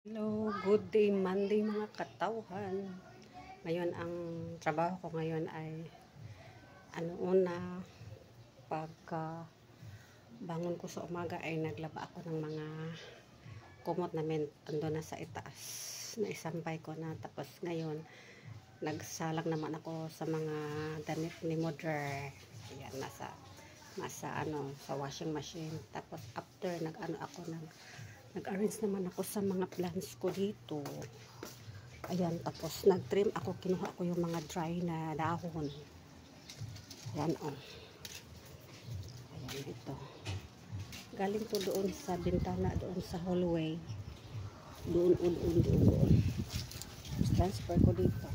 Hello, good day Monday mga katawhan. Ngayon ang trabaho ko ngayon ay una pagka bangon ko sa umaga ay naglaba ako ng mga kumot namin ando na sa itaas. Naisampay ko na, tapos ngayon nagsalang naman ako sa mga damit ni Mother. Ayan, nasa sa washing machine. Tapos after nag-arrange naman ako sa mga plants ko dito. Ayan, tapos nag-trim ako, kinuha ko yung mga dry na dahon. Ayan, oh. Ayan, ito. Galing to doon sa bintana, doon sa hallway. Doon. Tapos transfer ko dito.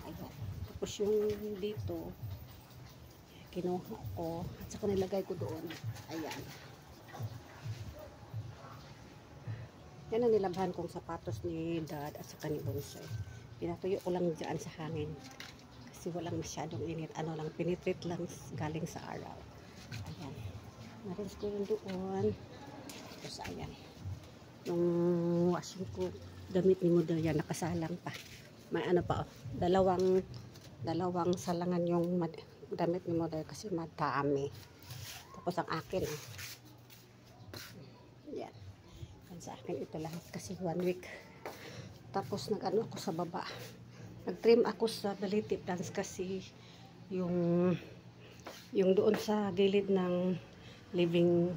Ayan. Tapos yung dito, kinuha ko, at saka nilagay ko doon. Ayan. Yan ang nilabhan kong sapatos ni Dad at saka ni Bonsai. Pinatuyo ko lang dyan sa hangin. Kasi walang masyadong init. Ano lang, pinitreat lang galing sa araw. Ayan. Narins ko yun doon. Tapos ayan. Yung washing ko, damit ni Mother yan, nakasalang pa. May ano pa, oh. Dalawang salangan yung damit ni Mother kasi madami. Tapos ang akin, oh. Yan. Sa akin ito lahat kasi 1 week. Tapos nag-ano ako sa baba, nag-trim ako sa baliti plants kasi yung doon sa gilid ng living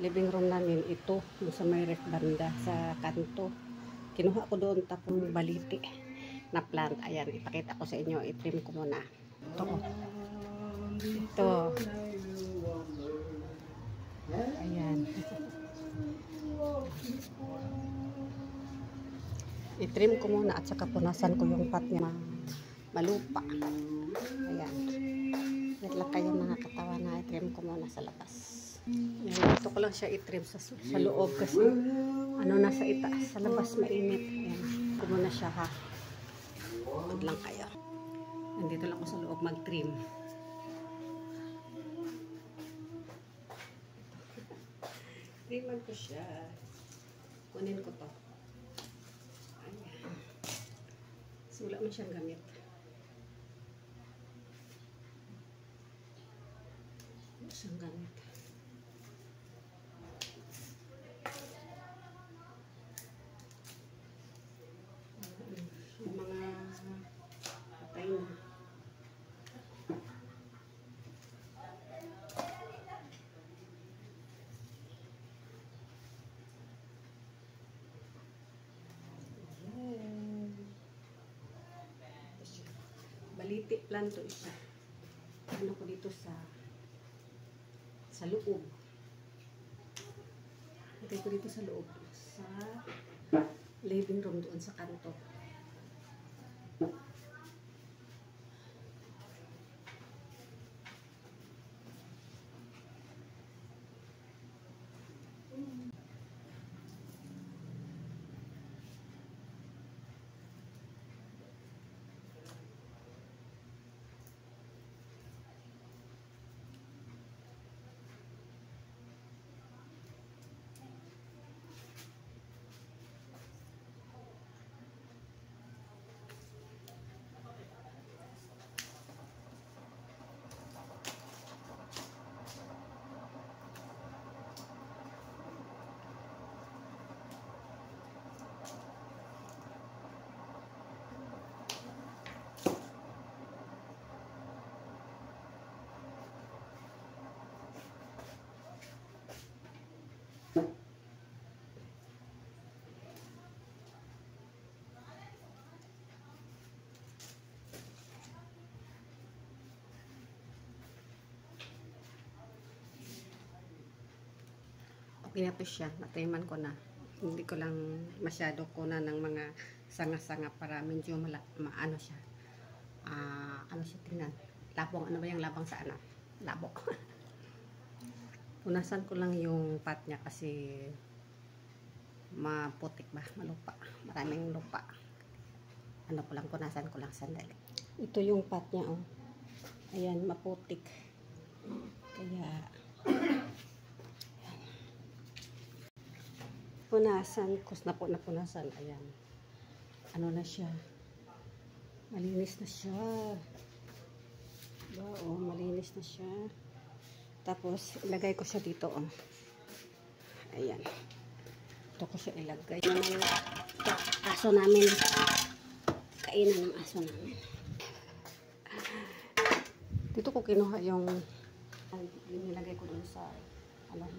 room namin, ito yung sa may ref banda sa kanto, kinuha ko doon. Tapos baliti na plant, ayan, ipakita ko sa inyo. I-trim ko muna ito. Ayan. I-trim ko muna at saka punasan ko yung pot niya malupa. Ayan. Wait lang kayo mga katawan, na i-trim ko muna sa labas. Ayan. Ito ko lang siya i-trim sa loob kasi nasa itaas, sa labas mainit. Ayan. Ko muna siya, ha. Wait lang kayo. Nandito lang ako sa loob mag-trim. Triman ko siya. Kunin ko to. Ayan. So, wala man siyang gamit. Wala siyang gamit. Yung mga patay na. Baliti plant to isa. Ano ko dito sa loob. Ito ko dito sa loob. Sa living room doon sa kanto. Okay na to siya. Natriman ko na. Hindi ko lang masyado kuna ng mga sanga-sanga para medyo maano siya. Ano siya tingnan. Labong, ano ba yung labang sa ano? Labok. Punasan ko lang yung pot niya kasi maputik ba? Malupa. Maraming lupa. Ano ko lang, punasan ko lang sandali. Ito yung pot niya, oh. Ayan, maputik. Kaya punasan. Napunasan. Ayan. Ano na siya? Malinis na siya. Oo, malinis na siya. Tapos, ilagay ko siya dito. Oh. Ayan. Ito ko siya ilagay. Yan ang aso namin. Kainan ng aso namin. Dito ko kinuha yung nilagay ko dun sa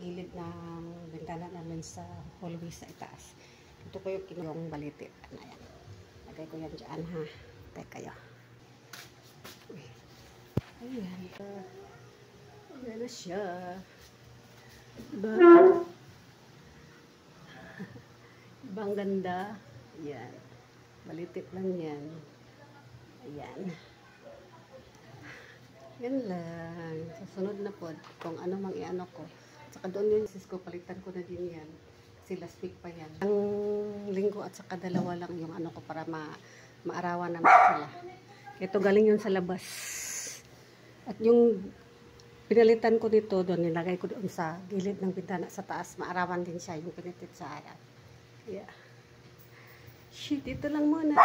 gilid ng bintana namin sa hallway sa itaas. Ito ko yung kinuha yung baliti. Ayan. Lagay ko yan dyan ha. Tayo kayo. Ayan. Ayan na siya. Diba? Ibang ganda. Ayan. Malitip lang yan. Ayan. Yan lang. Susunod na po kung ano mang iano ko. Saka doon yung sis ko, palitan ko na din yan. Kasi last week pa yan. Ang linggo at saka dalawa lang yung ano ko para maarawan naman sila. Ito galing yun sa labas. At yung pinalitan ko dito doon, nilagay ko doon sa gilid ng bintana sa taas. Maarawan din siya yung pinitit sa araw. Yeah. Shit, ito lang muna.